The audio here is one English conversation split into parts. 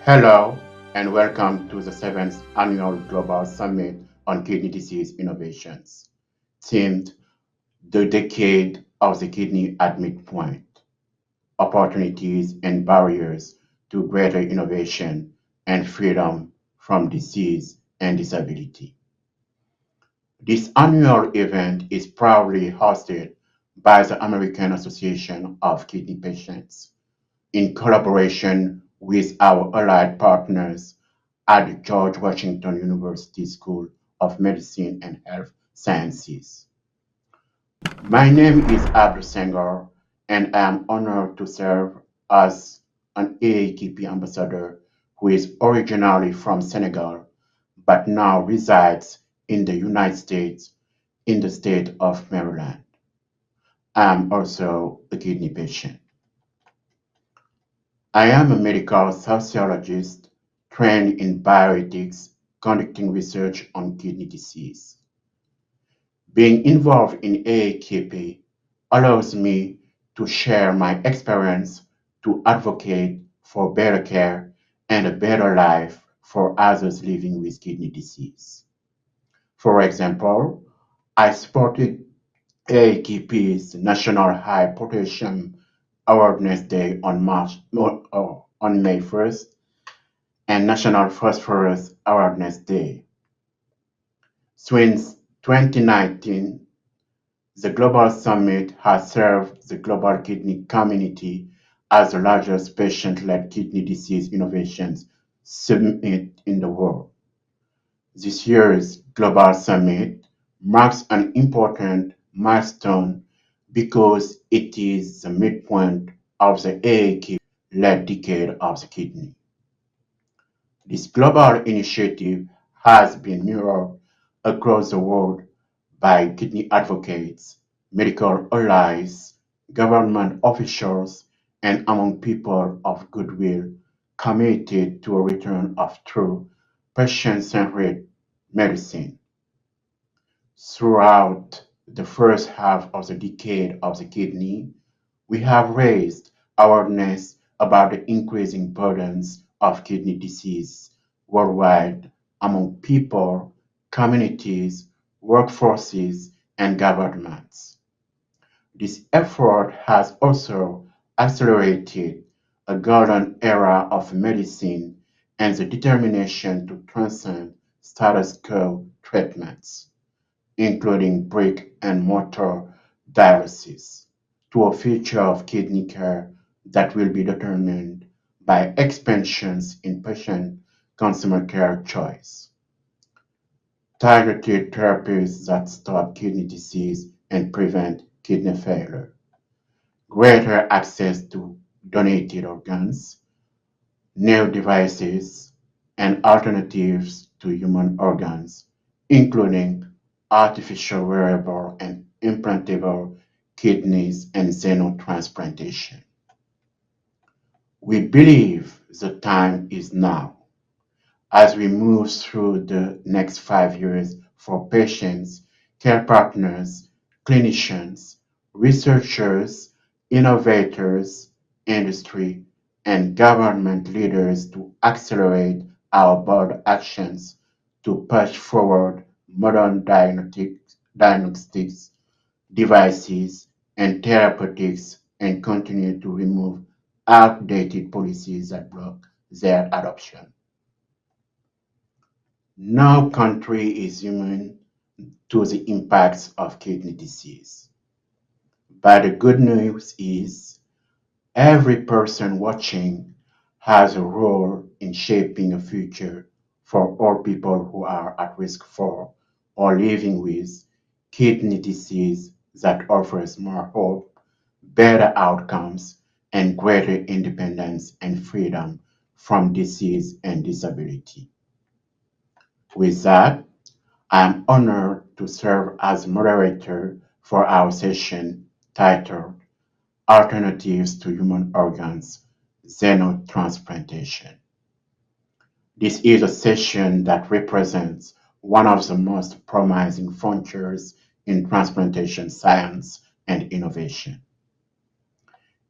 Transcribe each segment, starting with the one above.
Hello and welcome to the 7th Annual Global Summit on Kidney Disease Innovations, themed The Decade of the Kidney at Midpoint, Opportunities and Barriers to Greater Innovation and Freedom from Disease and Disability. This annual event is proudly hosted by the American Association of Kidney Patients in collaboration with our allied partners at the George Washington University School of Medicine and Health Sciences. My name is Abdou Senghor, and I am honored to serve as an AAKP ambassador who is originally from Senegal but now resides in the United States in the state of Maryland. I am also a kidney patient. I am a medical sociologist trained in bioethics, conducting research on kidney disease. Being involved in AAKP allows me to share my experience to advocate for better care and a better life for others living with kidney disease. For example, I supported AAKP's National High Potassium Awareness Day on May 1st and National Phosphorus Awareness Day. Since 2019, the Global Summit has served the global kidney community as the largest patient-led kidney disease innovations summit in the world. This year's Global Summit marks an important milestone because it is the midpoint of the AAKP-led Decade of the Kidney. This global initiative has been mirrored across the world by kidney advocates, medical allies, government officials, and among people of goodwill committed to a return of true patient-centered medicine. Throughout the first half of the Decade of the Kidney, we have raised awareness about the increasing burdens of kidney disease worldwide among people, communities, workforces, and governments. This effort has also accelerated a golden era of medicine and the determination to transcend status quo treatments, including brick and mortar dialysis, to a future of kidney care that will be determined by expansions in patient consumer care choice, targeted therapies that stop kidney disease and prevent kidney failure, greater access to donated organs, new devices, and alternatives to human organs, including artificial wearable and implantable kidneys and xenotransplantation. We believe the time is now as we move through the next 5 years for patients, care partners, clinicians, researchers, innovators, industry, and government leaders to accelerate our bold actions to push forward modern diagnostics, devices, and therapeutics and continue to remove outdated policies that block their adoption. No country is immune to the impacts of kidney disease. But the good news is every person watching has a role in shaping a future for all people who are at risk for or living with kidney disease that offers more hope, better outcomes, and greater independence and freedom from disease and disability. With that, I am honored to serve as moderator for our session titled Alternatives to Human Organs, Xenotransplantation. This is a session that represents one of the most promising frontiers in transplantation science and innovation.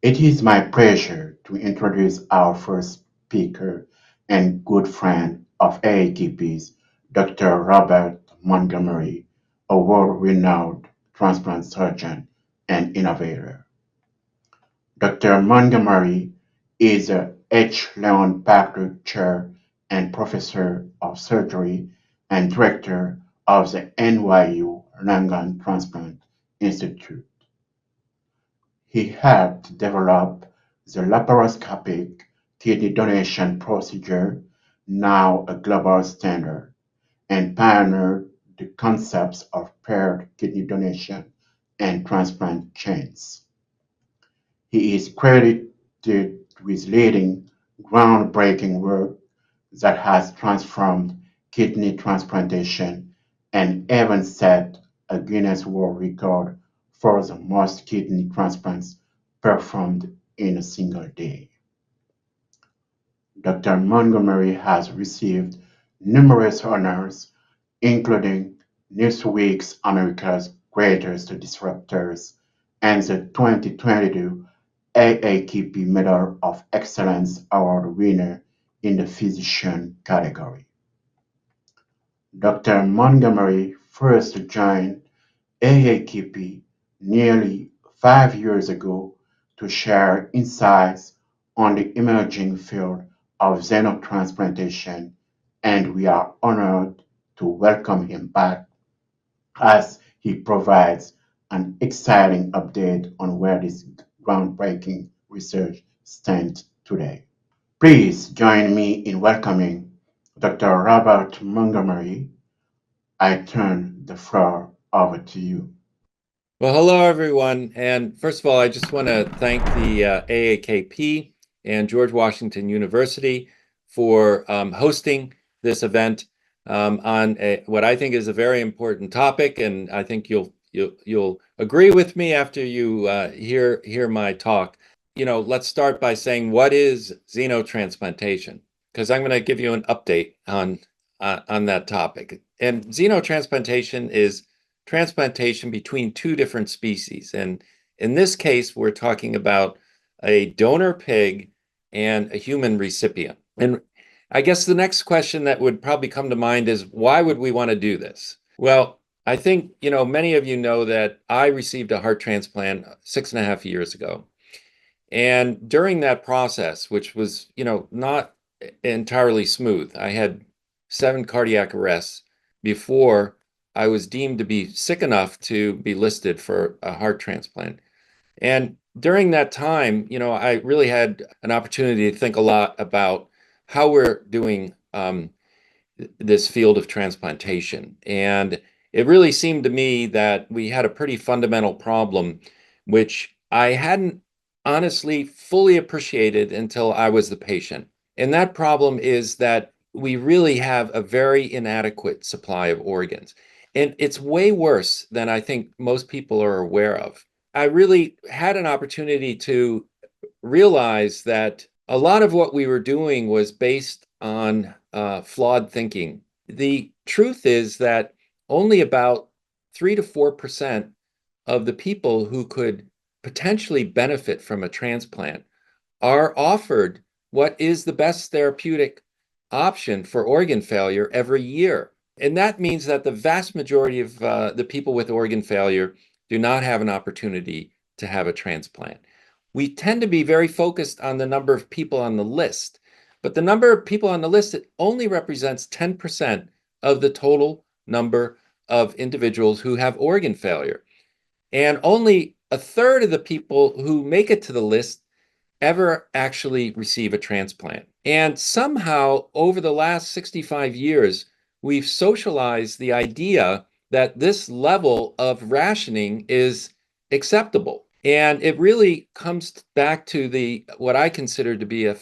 It is my pleasure to introduce our first speaker and good friend of AAKP's Dr. Robert Montgomery, a world-renowned transplant surgeon and innovator. Dr. Montgomery is a H. Leon Pachter Chair and Professor of Surgery and Director of the NYU Langone Transplant Institute. He helped develop the laparoscopic kidney donation procedure, now a global standard, and pioneered the concepts of paired kidney donation and transplant chains. He is credited with leading groundbreaking work that has transformed kidney transplantation and even set a Guinness World Record for the most kidney transplants performed in a single day. Dr. Montgomery has received numerous honors, including Newsweek's America's Greatest Disruptors and the 2022 AAKP Medal of Excellence Award winner in the physician category. Dr. Montgomery first joined AAKP nearly 5 years ago to share insights on the emerging field of xenotransplantation, and we are honored to welcome him back as he provides an exciting update on where this groundbreaking research stands today. Please join me in welcoming Dr. Robert Montgomery. I turn the floor over to you. Well, hello, everyone. And first of all, I just want to thank the AAKP and George Washington University for hosting this event on what I think is a very important topic. And I think you'll agree with me after you hear my talk. Let's start by saying, what is xenotransplantation? Because I'm going to give you an update on that topic. And xenotransplantation is transplantation between two different species. And in this case, we're talking about a donor pig and a human recipient. And I guess the next question that would probably come to mind is, why would we want to do this? Well, I think, many of you know that I received a heart transplant 6.5 years ago. And during that process, which was, not entirely smooth, I had 7 cardiac arrests before I was deemed to be sick enough to be listed for a heart transplant. And during that time, I really had an opportunity to think a lot about how we're doing this field of transplantation. And it really seemed to me that we had a pretty fundamental problem, which I hadn't honestly fully appreciated until I was the patient. And that problem is that we really have a very inadequate supply of organs. And it's way worse than I think most people are aware of. I really had an opportunity to realize that a lot of what we were doing was based on flawed thinking. The truth is that only about 3 to 4% of the people who could potentially benefit from a transplant are offered what is the best therapeutic option for organ failure every year. And that means that the vast majority of the people with organ failure do not have an opportunity to have a transplant. We tend to be very focused on the number of people on the list, but the number of people on the list only represents 10% of the total number of individuals who have organ failure. And only a third of the people who make it to the list ever actually receive a transplant. And somehow, over the last 65 years, we've socialized the idea that this level of rationing is acceptable. And it really comes back to what I consider to be a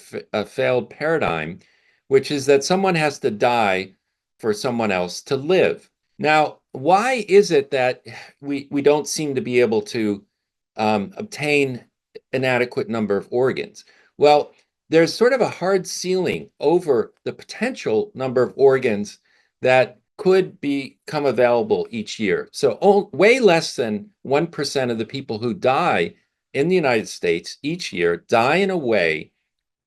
failed paradigm, which is that someone has to die for someone else to live. Now, why is it that we don't seem to be able to obtain an adequate number of organs? Well, there's sort of a hard ceiling over the potential number of organs that could become available each year. So way less than 1% of the people who die in the United States each year die in a way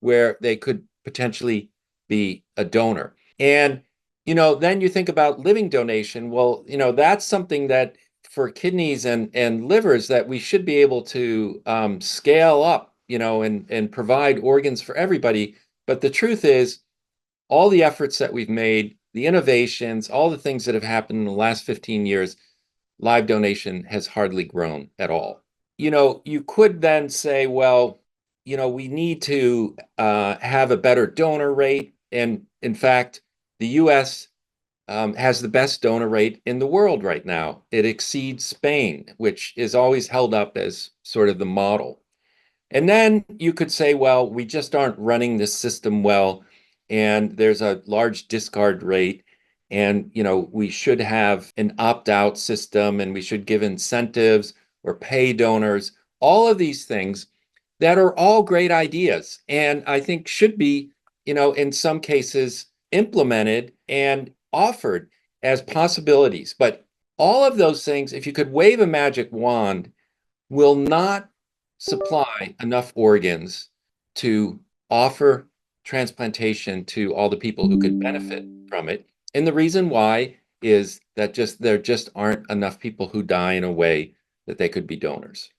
where they could potentially be a donor. And, then you think about living donation. Well, that's something that for kidneys and livers that we should be able to scale up, and provide organs for everybody. But the truth is, all the efforts that we've made, the innovations, all the things that have happened in the last 15 years, live donation has hardly grown at all. You could then say, well, we need to have a better donor rate. And in fact, the US has the best donor rate in the world right now. It exceeds Spain, which is always held up as sort of the model. And then you could say, well, we just aren't running this system well, and there's a large discard rate, and we should have an opt-out system, and we should give incentives or pay donors, all of these things that are all great ideas, and I think should be, in some cases implemented and offered as possibilities. But all of those things, if you could wave a magic wand, will not supply enough organs to offer transplantation to all the people who could benefit from it. And the reason why is that there just aren't enough people who die in a way that they could be donors.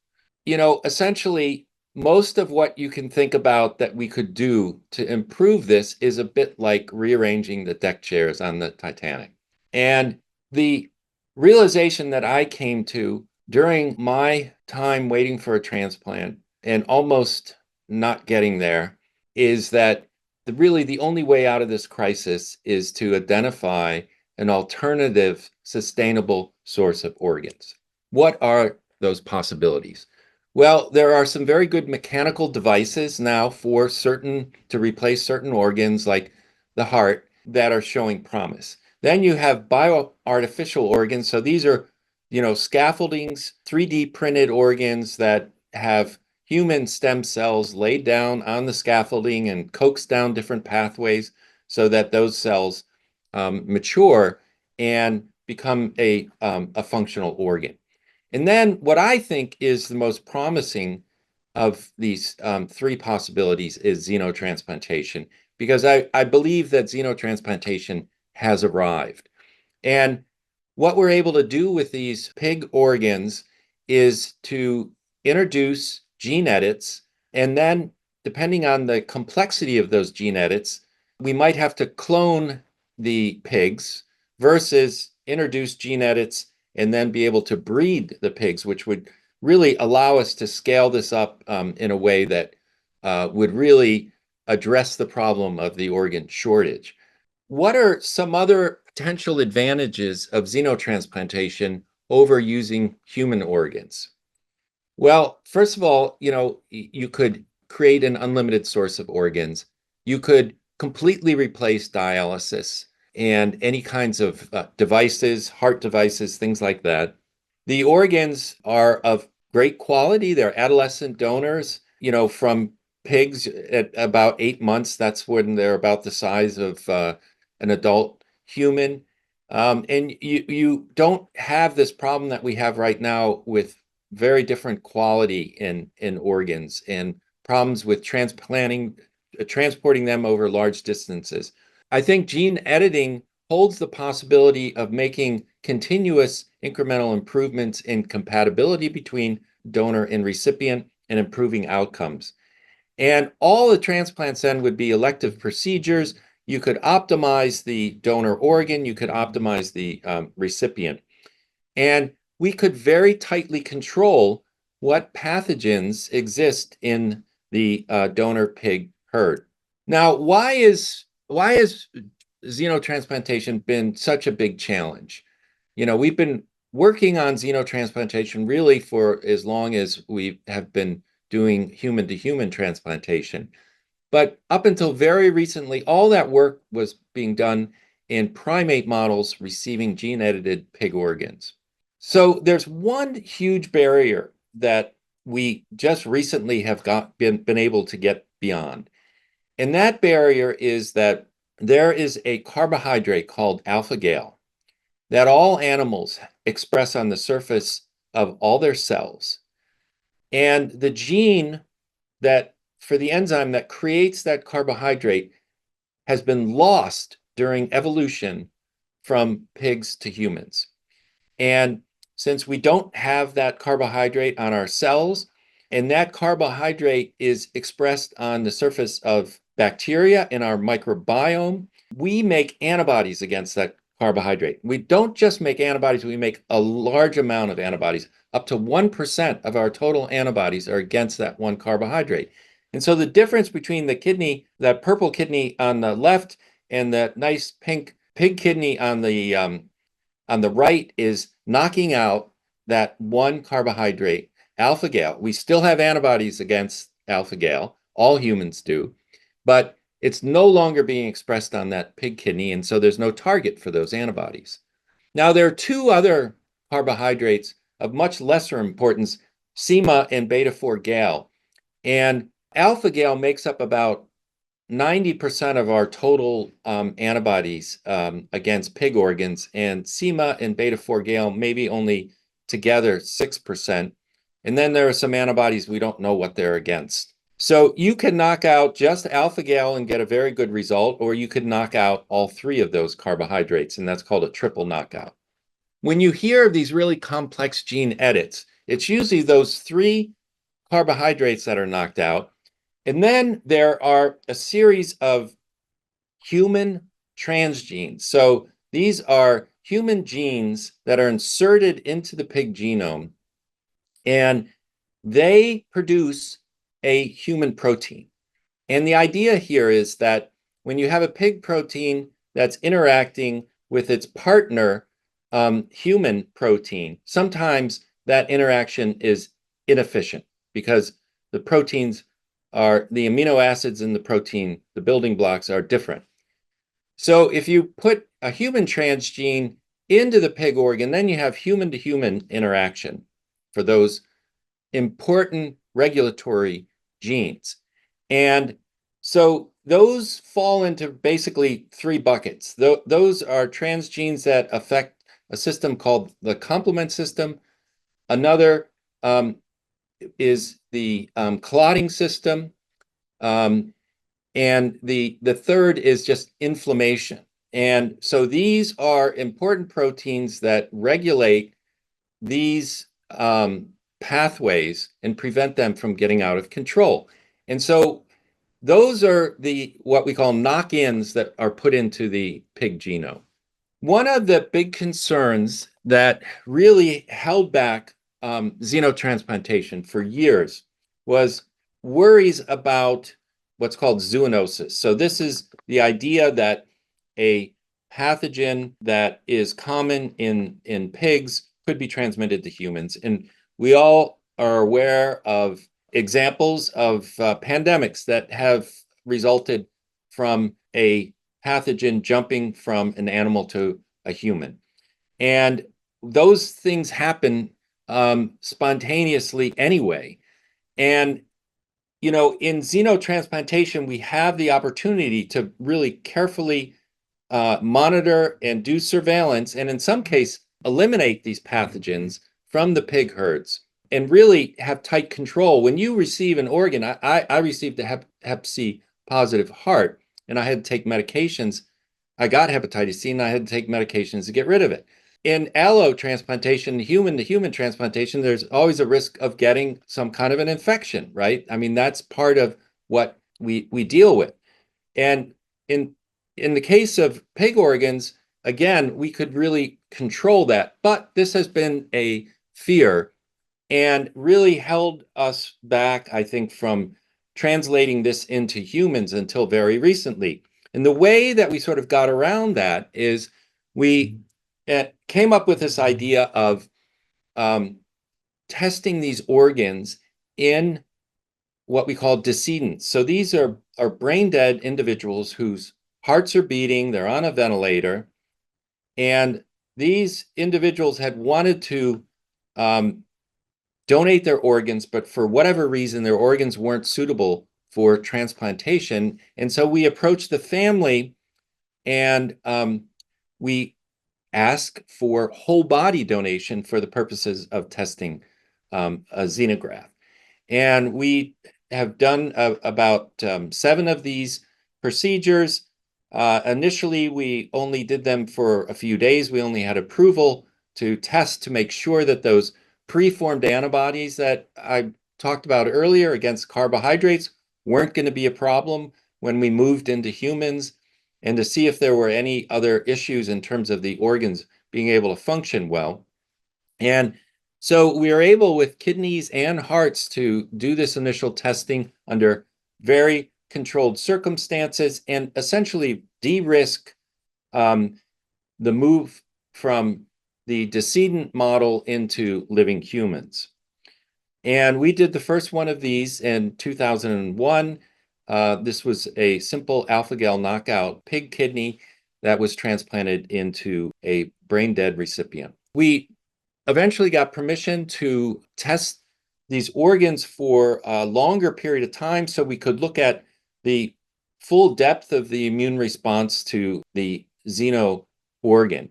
Essentially, most of what you can think about that we could do to improve this is a bit like rearranging the deck chairs on the Titanic. And the realization that I came to during my time waiting for a transplant and almost not getting there is that really the only way out of this crisis is to identify an alternative, sustainable source of organs. What are those possibilities? Well, there are some very good mechanical devices now to replace certain organs like the heart that are showing promise. Then you have bioartificial organs. So these are, scaffoldings, 3D printed organs that have human stem cells laid down on the scaffolding and coaxed down different pathways so that those cells mature and become a functional organ. And then what I think is the most promising of these three possibilities is xenotransplantation, because I believe that xenotransplantation has arrived. And what we're able to do with these pig organs is to introduce gene edits, and then depending on the complexity of those gene edits, we might have to clone the pigs versus introduce gene edits and then be able to breed the pigs, which would really allow us to scale this up in a way that would really address the problem of the organ shortage. What are some other potential advantages of xenotransplantation over using human organs? Well, first of all, you could create an unlimited source of organs. You could completely replace dialysis and any kinds of devices, heart devices, things like that. The organs are of great quality. They're adolescent donors, from pigs at about 8 months. That's when they're about the size of an adult human. And you don't have this problem that we have right now with very different quality in organs and problems with transporting them over large distances. I think gene editing holds the possibility of making continuous incremental improvements in compatibility between donor and recipient and improving outcomes. And all the transplants then would be elective procedures. You could optimize the donor organ, you could optimize the recipient. And we could very tightly control what pathogens exist in the donor pig herd. Now, why has xenotransplantation been such a big challenge? We've been working on xenotransplantation really for as long as we have been doing human-to-human transplantation. But up until very recently, all that work was being done in primate models receiving gene-edited pig organs. So there's one huge barrier that we just recently have been able to get beyond. And that barrier is that there is a carbohydrate called alpha-gal that all animals express on the surface of all their cells. And the gene that for the enzyme that creates that carbohydrate has been lost during evolution from pigs to humans. And since we don't have that carbohydrate on our cells, and that carbohydrate is expressed on the surface of bacteria in our microbiome, we make antibodies against that carbohydrate. We don't just make antibodies, we make a large amount of antibodies. Up to 1% of our total antibodies are against that one carbohydrate. And so the difference between the kidney, that purple kidney on the left, and that nice pink pig kidney on the right is knocking out that one carbohydrate, alpha-gal. We still have antibodies against alpha-gal, all humans do, but it's no longer being expressed on that pig kidney, and so there's no target for those antibodies. Now, there are two other carbohydrates of much lesser importance, SEMA and beta-4-gal. And alpha-gal makes up about 90% of our total antibodies against pig organs, and SEMA and beta-4-gal maybe only together 6%. And then there are some antibodies we don't know what they're against. So you can knock out just alpha-gal and get a very good result, or you could knock out all three of those carbohydrates, and that's called a triple knockout. When you hear of these really complex gene edits, it's usually those three carbohydrates that are knocked out. And then there are a series of human transgenes. So these are human genes that are inserted into the pig genome, and they produce a human protein. And the idea here is that when you have a pig protein that's interacting with its partner human protein, sometimes that interaction is inefficient because the proteins are, the amino acids in the protein, the building blocks are different. So if you put a human transgene into the pig organ, then you have human-to-human interaction for those important regulatory genes. And so those fall into basically three buckets. Those are transgenes that affect a system called the complement system. Another is the clotting system. And the third is just inflammation. And so these are important proteins that regulate these pathways and prevent them from getting out of control. And so those are what we call knock-ins that are put into the pig genome. One of the big concerns that really held back xenotransplantation for years was worries about what's called zoonosis. So this is the idea that a pathogen that is common in pigs could be transmitted to humans. And we all are aware of examples of pandemics that have resulted from a pathogen jumping from an animal to a human. And those things happen spontaneously anyway. And, you know, in xenotransplantation, we have the opportunity to really carefully monitor and do surveillance, and in some cases, eliminate these pathogens from the pig herds and really have tight control. When you receive an organ, I received a Hep C positive heart, and I had to take medications. I got hepatitis C, and I had to take medications to get rid of it. In allotransplantation, human-to-human transplantation, there's always a risk of getting some kind of an infection, right? I mean, that's part of what we deal with. And in the case of pig organs, again, we could really control that. But this has been a fear and really held us back, I think, from translating this into humans until very recently. And the way that we sort of got around that is we came up with this idea of testing these organs in what we call decedents. So these are brain dead individuals whose hearts are beating, they're on a ventilator, and these individuals had wanted to donate their organs, but for whatever reason, their organs weren't suitable for transplantation. And so we approached the family and we asked for whole body donation for the purposes of testing a xenograft. And we have done about 7 of these procedures. Initially, we only did them for a few days. We only had approval to test to make sure that those preformed antibodies that I talked about earlier against carbohydrates weren't going to be a problem when we moved into humans, and to see if there were any other issues in terms of the organs being able to function well. And so we were able with kidneys and hearts to do this initial testing under very controlled circumstances and essentially de-risk the move from the decedent model into living humans. And we did the first one of these in 2001. This was a simple alpha-gal knockout pig kidney that was transplanted into a brain-dead recipient. We eventually got permission to test these organs for a longer period of time so we could look at the full depth of the immune response to the xeno organ.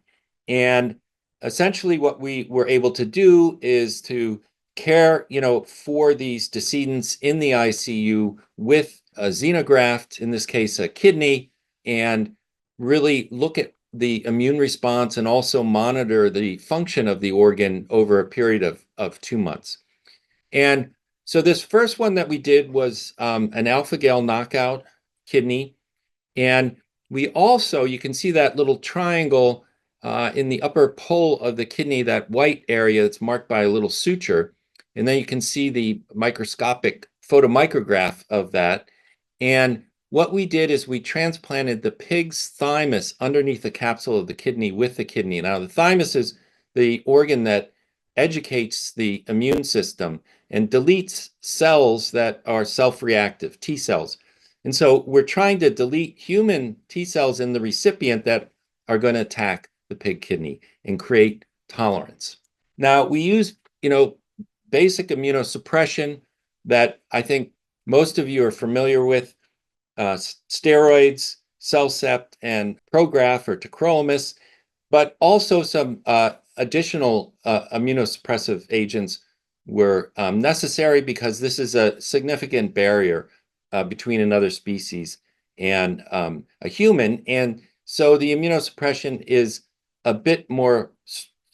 And essentially what we were able to do is to care, for these decedents in the ICU with a xenograft, in this case, a kidney, and really look at the immune response and also monitor the function of the organ over a period of 2 months. And so this first one that we did was an alpha-gal knockout kidney. And we also, you can see that little triangle in the upper pole of the kidney, that white area that's marked by a little suture. And then you can see the microscopic photomicrograph of that. And what we did is we transplanted the pig's thymus underneath the capsule of the kidney with the kidney. Now, the thymus is the organ that educates the immune system and deletes cells that are self-reactive, T cells. And so we're trying to delete human T cells in the recipient that are going to attack the pig kidney and create tolerance. Now, we use, basic immunosuppression that I think most of you are familiar with, steroids, Cellcept, and Prograf or tacrolimus, but also some additional immunosuppressive agents were necessary because this is a significant barrier between another species and a human. And so the immunosuppression is a bit more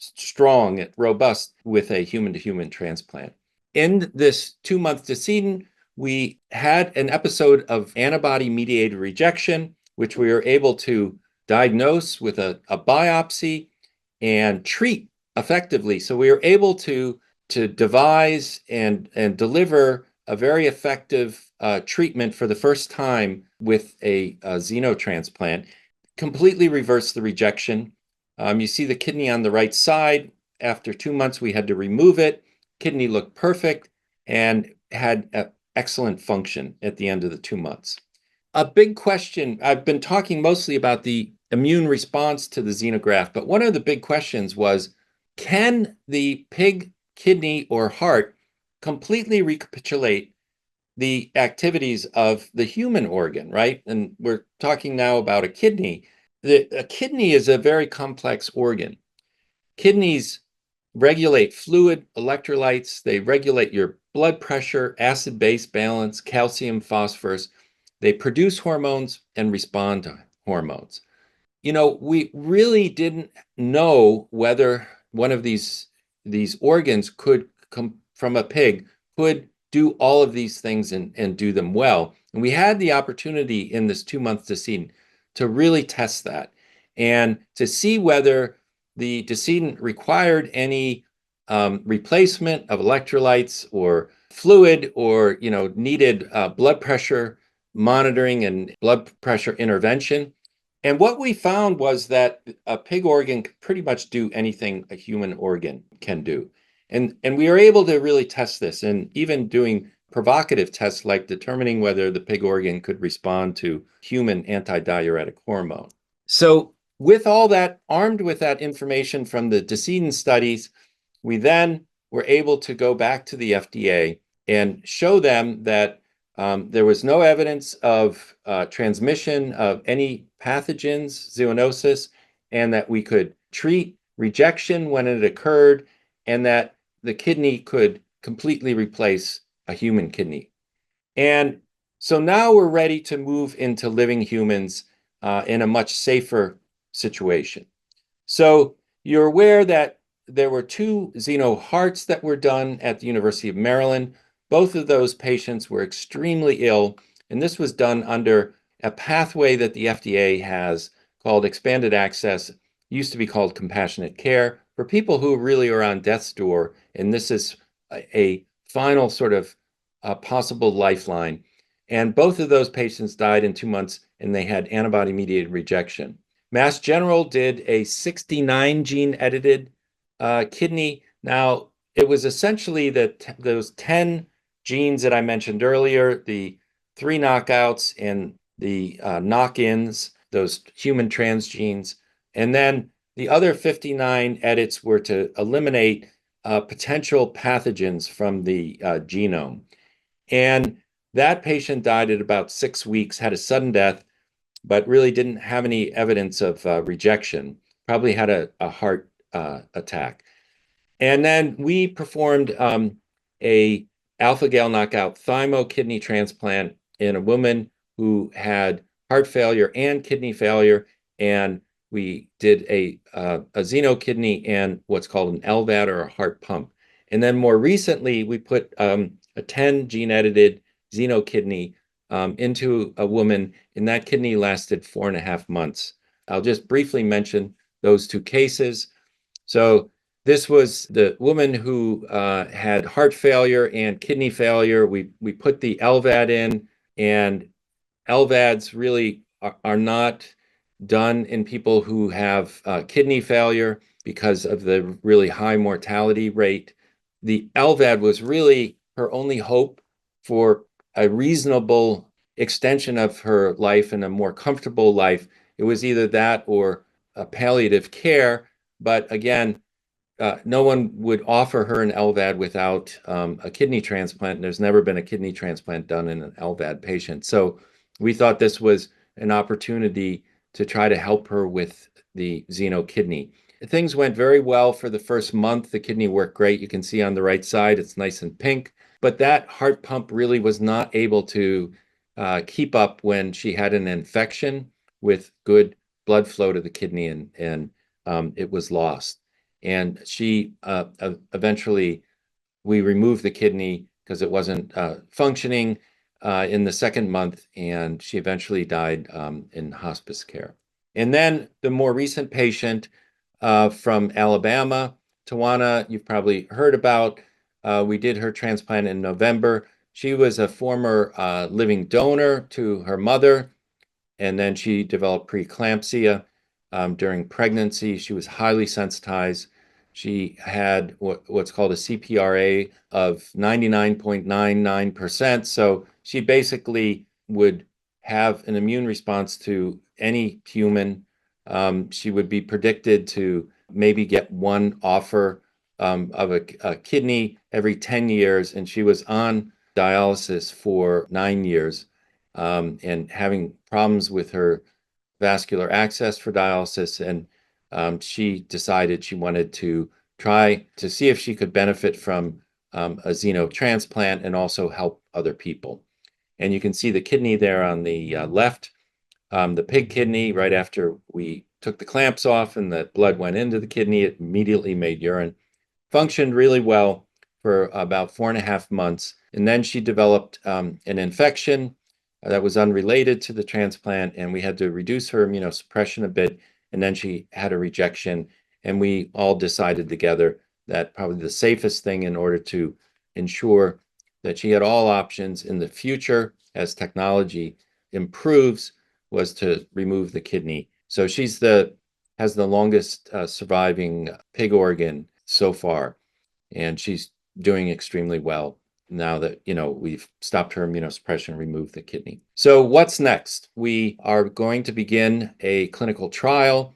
strong and robust with a human-to-human transplant. In this 2-month decedent, we had an episode of antibody-mediated rejection, which we were able to diagnose with a biopsy and treat effectively. So we were able to devise and deliver a very effective treatment for the first time with a xenotransplant, completely reversed the rejection. You see the kidney on the right side. After 2 months, we had to remove it. Kidney looked perfect and had excellent function at the end of the 2 months. A big question, I've been talking mostly about the immune response to the xenograft, but one of the big questions was, can the pig kidney or heart completely recapitulate the activities of the human organ, right? And we're talking now about a kidney. A kidney is a very complex organ. Kidneys regulate fluid, electrolytes, they regulate your blood pressure, acid-base balance, calcium, phosphorus. They produce hormones and respond to hormones. We really didn't know whether one of these organs could come from a pig, could do all of these things and do them well. And we had the opportunity in this 2-month decedent to really test that and to see whether the decedent required any replacement of electrolytes or fluid or needed blood pressure monitoring and blood pressure intervention. And what we found was that a pig organ could pretty much do anything a human organ can do. And we were able to really test this, and even doing provocative tests like determining whether the pig organ could respond to human antidiuretic hormone. So with all that, armed with that information from the decedent studies, we then were able to go back to the FDA and show them that there was no evidence of transmission of any pathogens, zoonosis, and that we could treat rejection when it occurred, and that the kidney could completely replace a human kidney. And so now we're ready to move into living humans in a much safer situation. So you're aware that there were 2 xeno hearts that were done at the University of Maryland. Both of those patients were extremely ill, and this was done under a pathway that the FDA has called expanded access, used to be called compassionate care, for people who really are on death's door, and this is a final sort of possible lifeline. And both of those patients died in 2 months, and they had antibody-mediated rejection. Mass General did a 69 gene edited kidney. Now, it was essentially those 10 genes that I mentioned earlier, the 3 knockouts and the knock-ins, those human transgenes. And then the other 59 edits were to eliminate potential pathogens from the genome. And that patient died at about 6 weeks, had a sudden death, but really didn't have any evidence of rejection, probably had a heart attack. And then we performed a alpha-gal knockout thymo kidney transplant in a woman who had heart failure and kidney failure, and we did a xeno kidney and what's called an LVAD, or a heart pump. And then more recently, we put a 10 gene edited xeno kidney into a woman, and that kidney lasted 4.5 months. I'll just briefly mention those 2 cases. So this was the woman who had heart failure and kidney failure. We put the LVAD in, and LVADs really are not done in people who have kidney failure because of the really high mortality rate. The LVAD was really her only hope for a reasonable extension of her life and a more comfortable life. It was either that or palliative care, but again, no one would offer her an LVAD without a kidney transplant. And there's never been a kidney transplant done in an LVAD patient. So we thought this was an opportunity to try to help her with the xeno kidney. Things went very well for the first month. The kidney worked great. You can see on the right side, it's nice and pink. But that heart pump really was not able to keep up when she had an infection with good blood flow to the kidney, and it was lost. And she eventually, we removed the kidney because it wasn't functioning in the second month, and she eventually died in hospice care. And then the more recent patient from Alabama, Tawana, you've probably heard about. We did her transplant in November. She was a former living donor to her mother, and then she developed preeclampsia during pregnancy. She was highly sensitized. She had what's called a CPRA of 99.99%. So she basically would have an immune response to any human. She would be predicted to maybe get one offer of a kidney every 10 years, and she was on dialysis for 9 years and having problems with her vascular access for dialysis. And she decided she wanted to try to see if she could benefit from a xenotransplant and also help other people. And you can see the kidney there on the left, the pig kidney. Right after we took the clamps off and the blood went into the kidney, it immediately made urine. Functioned really well for about 4.5 months. And then she developed an infection that was unrelated to the transplant, and we had to reduce her immunosuppression a bit. And then she had a rejection, and we all decided together that probably the safest thing in order to ensure that she had all options in the future as technology improves was to remove the kidney. So she's has the longest surviving pig organ so far, and she's doing extremely well now that we've stopped her immunosuppression, removed the kidney. So what's next? We are going to begin a clinical trial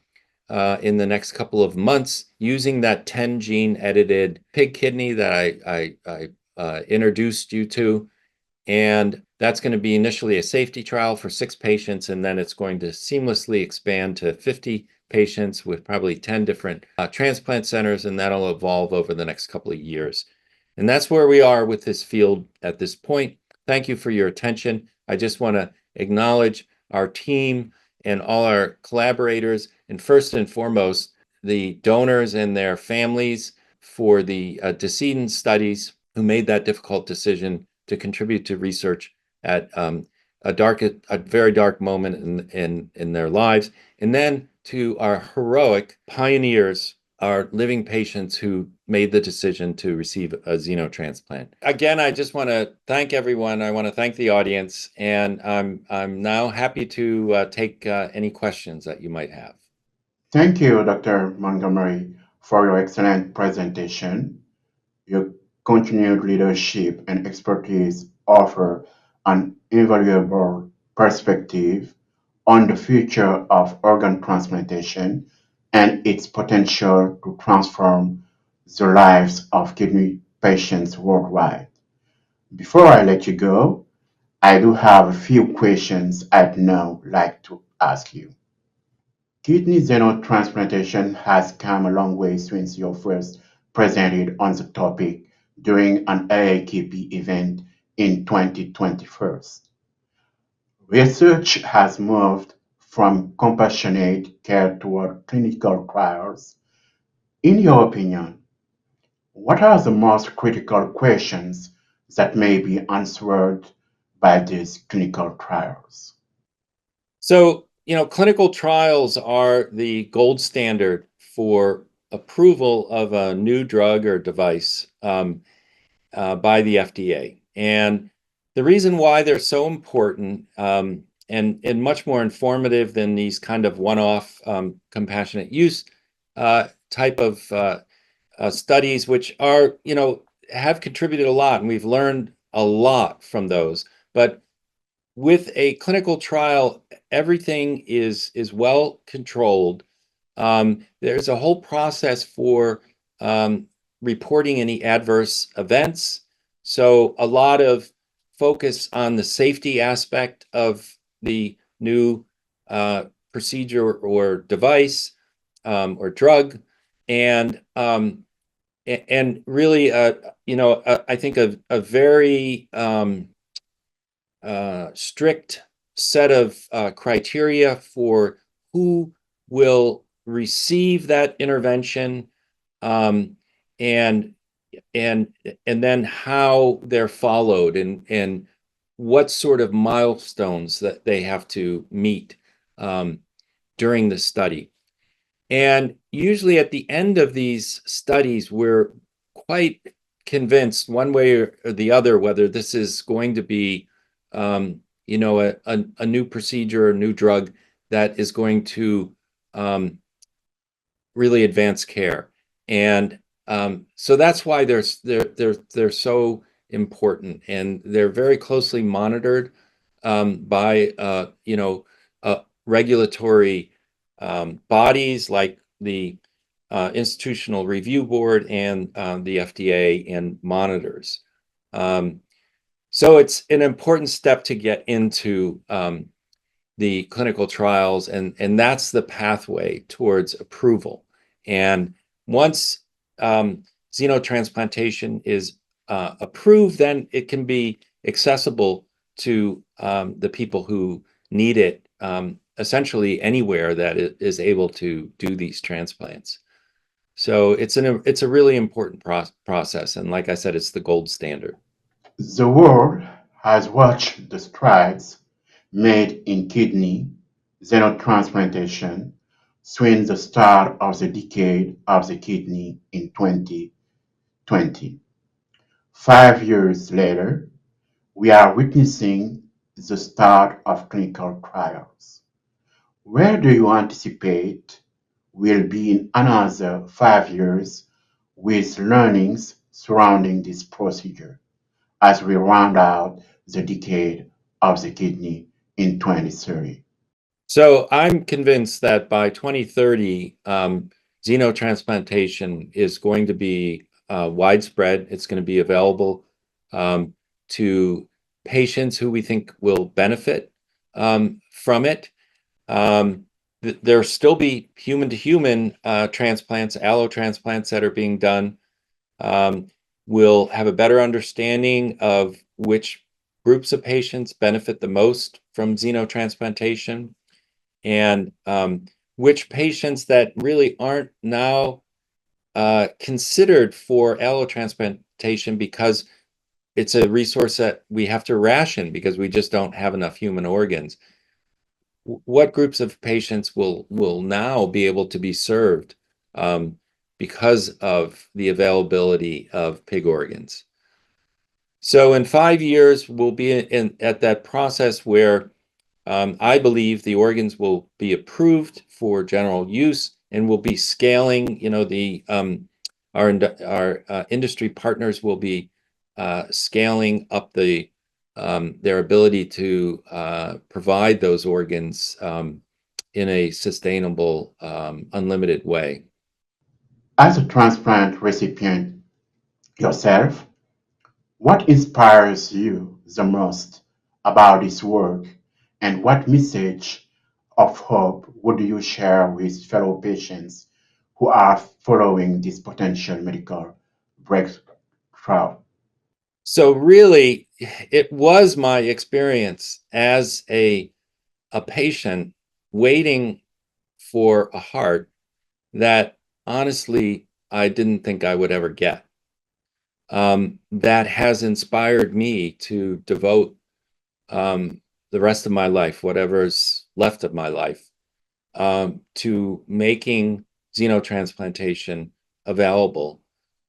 in the next couple of months using that 10 gene edited pig kidney that I introduced you to. And that's going to be initially a safety trial for 6 patients, and then it's going to seamlessly expand to 50 patients with probably 10 different transplant centers, and that'll evolve over the next couple of years. And that's where we are with this field at this point. Thank you for your attention. I just want to acknowledge our team and all our collaborators, and first and foremost, the donors and their families for the decedent studies who made that difficult decision to contribute to research at a very dark moment in their lives, and then to our heroic pioneers, our living patients who made the decision to receive a xenotransplant. Again, I just want to thank everyone. I want to thank the audience, and I'm now happy to take any questions that you might have. Thank you, Dr. Montgomery, for your excellent presentation. Your continued leadership and expertise offer an invaluable perspective on the future of organ transplantation and its potential to transform the lives of kidney patients worldwide. Before I let you go, I do have a few questions I'd now like to ask you. Kidney xenotransplantation has come a long way since you first presented on the topic during an AAKP event in 2021. Research has moved from compassionate care toward clinical trials. In your opinion, what are the most critical questions that may be answered by these clinical trials? So, clinical trials are the gold standard for approval of a new drug or device by the FDA. And the reason why they're so important and much more informative than these kind of one-off compassionate use type of studies, which are, have contributed a lot, and we've learned a lot from those. But with a clinical trial, everything is well controlled. There's a whole process for reporting any adverse events. So a lot of focus on the safety aspect of the new procedure or device or drug, and really, I think a very strict set of criteria for who will receive that intervention, and then how they're followed, and what sort of milestones that they have to meet during the study. And usually at the end of these studies, we're quite convinced one way or the other whether this is going to be a new procedure or new drug that is going to really advance care. And so that's why they're so important, and they're very closely monitored by regulatory bodies like the Institutional Review Board and the FDA, and monitors. So it's an important step to get into the clinical trials, and that's the pathway towards approval. And once xenotransplantation is approved, then it can be accessible to the people who need it, essentially anywhere that it is able to do these transplants. So it's a really important process, and like I said, it's the gold standard. The world has watched the strides made in kidney xenotransplantation since the start of the decade of the kidney in 2020. 5 years later, we are witnessing the start of clinical trials. Where do you anticipate we'll be in another 5 years with learnings surrounding this procedure as we round out the decade of the kidney in 2030? So I'm convinced that by 2030, xenotransplantation is going to be widespread. It's going to be available to patients who we think will benefit from it. There'll still be human-to-human transplants, allotransplants that are being done. We'll have a better understanding of which groups of patients benefit the most from xenotransplantation. and which patients that really aren't now considered for allotransplantation because it's a resource that we have to ration because we just don't have enough human organs. What groups of patients will now be able to be served because of the availability of pig organs? So in 5 years, we'll be at that process where I believe the organs will be approved for general use, and we'll be scaling. You know, our industry partners will be scaling up their ability to provide those organs in a sustainable, unlimited way. As a transplant recipient yourself, what inspires you the most about this work, and what message of hope would you share with fellow patients who are following this potential medical breakthrough? So really, it was my experience as a patient waiting for a heart that honestly I didn't think I would ever get. That has inspired me to devote the rest of my life, whatever's left of my life, to making xenotransplantation available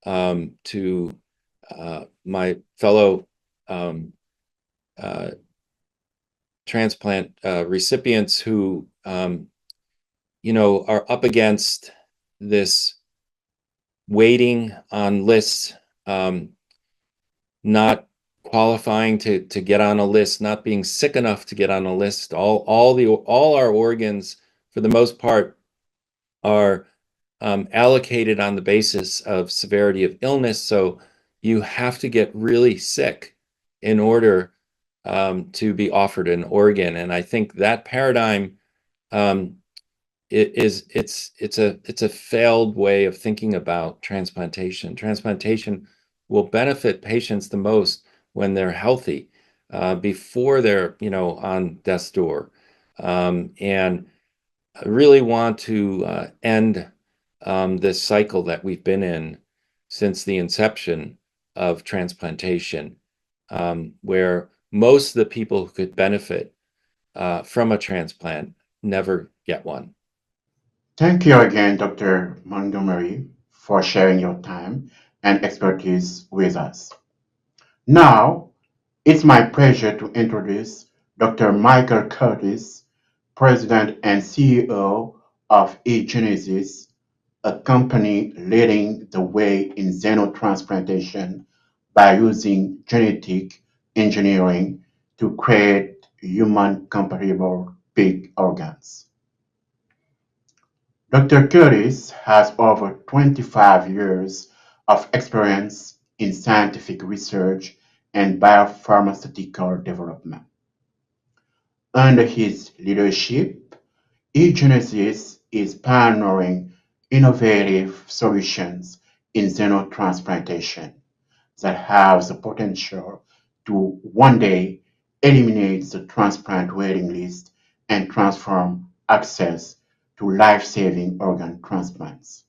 to my fellow transplant recipients who, are up against this waiting on lists, not qualifying to get on a list, not being sick enough to get on a list. All our organs, for the most part, are allocated on the basis of severity of illness. So you have to get really sick in order to be offered an organ. And I think that paradigm it's a failed way of thinking about transplantation. Transplantation will benefit patients the most when they're healthy, before they're on death's door. And I really want to end this cycle that we've been in since the inception of transplantation, where most of the people who could benefit from a transplant never get one. Thank you again, Dr. Montgomery, for sharing your time and expertise with us. Now, it's my pleasure to introduce Dr. Michael Curtis, President and CEO of eGenesis, a company leading the way in xenotransplantation by using genetic engineering to create human-compatible pig organs. Dr. Curtis has over 25 years of experience in scientific research and biopharmaceutical development. Under his leadership, eGenesis is pioneering innovative solutions in xenotransplantation that have the potential to one day eliminate the transplant waiting list and transform access to life-saving organ transplants.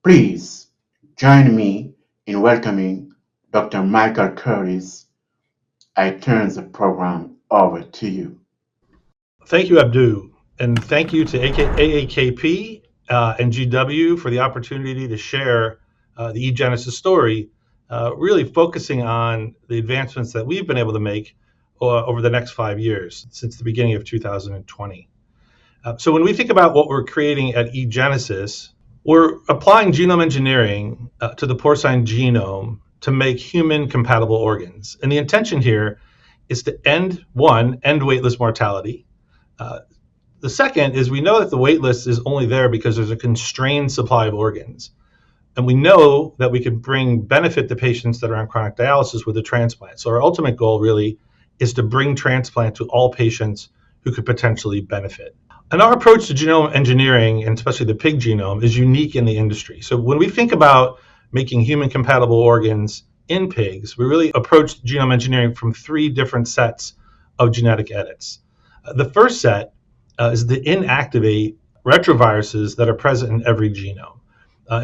Please join me in welcoming Dr. Michael Curtis. I turn the program over to you. Thank you, Abdou, and thank you to AAKP and GW for the opportunity to share the eGenesis story, really focusing on the advancements that we've been able to make over the next 5 years, since the beginning of 2020. So when we think about what we're creating at eGenesis, we're applying genome engineering to the porcine genome to make human-compatible organs. And the intention here is to end waitless mortality. The second is we know that the wait list is only there because there's a constrained supply of organs. And we know that we can bring benefit to patients that are on chronic dialysis with a transplant. So our ultimate goal really is to bring transplant to all patients who could potentially benefit. And our approach to genome engineering, and especially the pig genome, is unique in the industry. So when we think about making human-compatible organs in pigs, we really approach genome engineering from 3 different sets of genetic edits. The first set is to inactivate retroviruses that are present in every genome.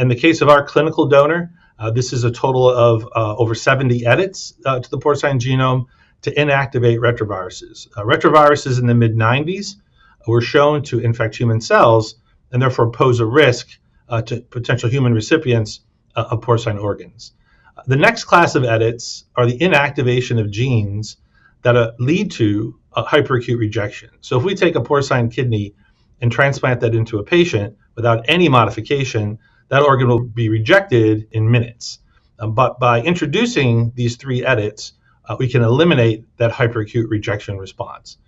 In the case of our clinical donor, this is a total of over 70 edits to the porcine genome to inactivate retroviruses. Retroviruses in the mid-90s were shown to infect human cells and therefore pose a risk to potential human recipients of porcine organs. The next class of edits are the inactivation of genes that lead to hyperacute rejection. So if we take a porcine kidney and transplant that into a patient without any modification, that organ will be rejected in minutes. But by introducing these 3 edits, we can eliminate that hyperacute rejection response.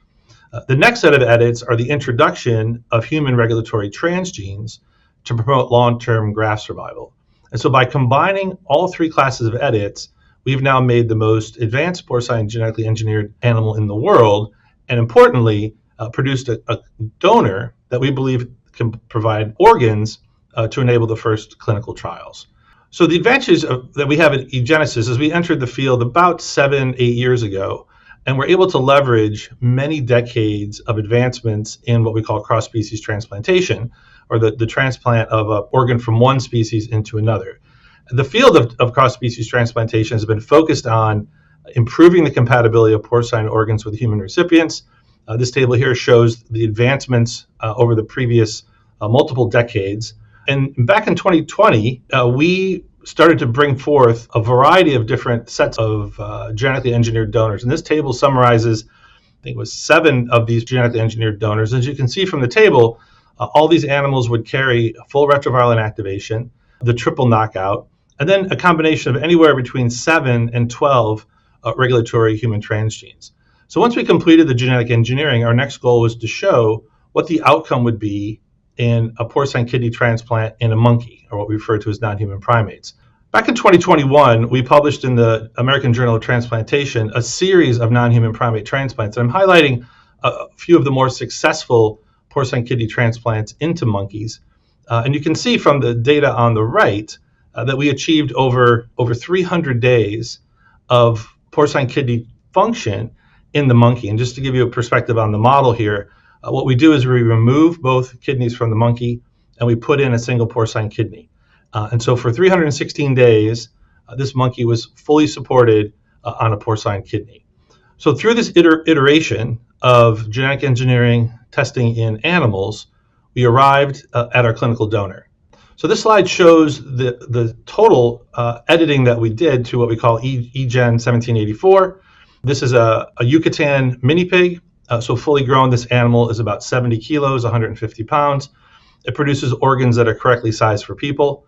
The next set of edits are the introduction of human regulatory transgenes to promote long-term graft survival. And so by combining all 3 classes of edits, we've now made the most advanced porcine genetically engineered animal in the world, and importantly, produced a donor that we believe can provide organs to enable the first clinical trials. So the advantages that we have at eGenesis is we entered the field about 7-8 years ago, and we're able to leverage many decades of advancements in what we call cross-species transplantation, or the transplant of an organ from one species into another. The field of cross-species transplantation has been focused on improving the compatibility of porcine organs with human recipients. This table here shows the advancements over the previous multiple decades. And back in 2020, we started to bring forth a variety of different sets of genetically engineered donors. And this table summarizes, I think it was 7 of these genetically engineered donors. As you can see from the table, all these animals would carry full retroviral inactivation, the triple knockout, and then a combination of anywhere between 7 and 12 regulatory human transgenes. So once we completed the genetic engineering, our next goal was to show what the outcome would be in a porcine kidney transplant in a monkey, or what we refer to as non-human primates. Back in 2021, we published in the American Journal of Transplantation a series of non-human primate transplants. And I'm highlighting a few of the more successful porcine kidney transplants into monkeys. And you can see from the data on the right that we achieved over 300 days of porcine kidney function in the monkey. And just to give you a perspective on the model here, what we do is we remove both kidneys from the monkey and we put in a single porcine kidney. And so for 316 days, this monkey was fully supported on a porcine kidney. So through this iteration of genetic engineering testing in animals, we arrived at our clinical donor. So this slide shows the total editing that we did to what we call eGen 1784. This is a Yucatan mini pig. So fully grown, this animal is about 70 kilos, 150 pounds. It produces organs that are correctly sized for people.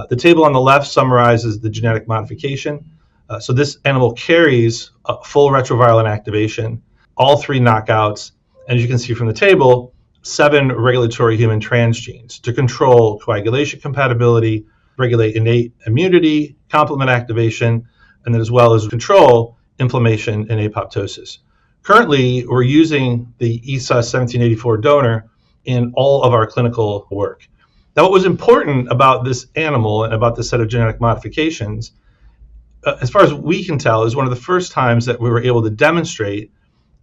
The table on the left summarizes the genetic modification. So this animal carries full retroviral inactivation, all 3 knockouts, and as you can see from the table, 7 regulatory human transgenes to control coagulation compatibility, regulate innate immunity, complement activation, and then as well as control inflammation and apoptosis. Currently, we're using the ESA 1784 donor in all of our clinical work. Now, what was important about this animal and about this set of genetic modifications, as far as we can tell, is one of the first times that we were able to demonstrate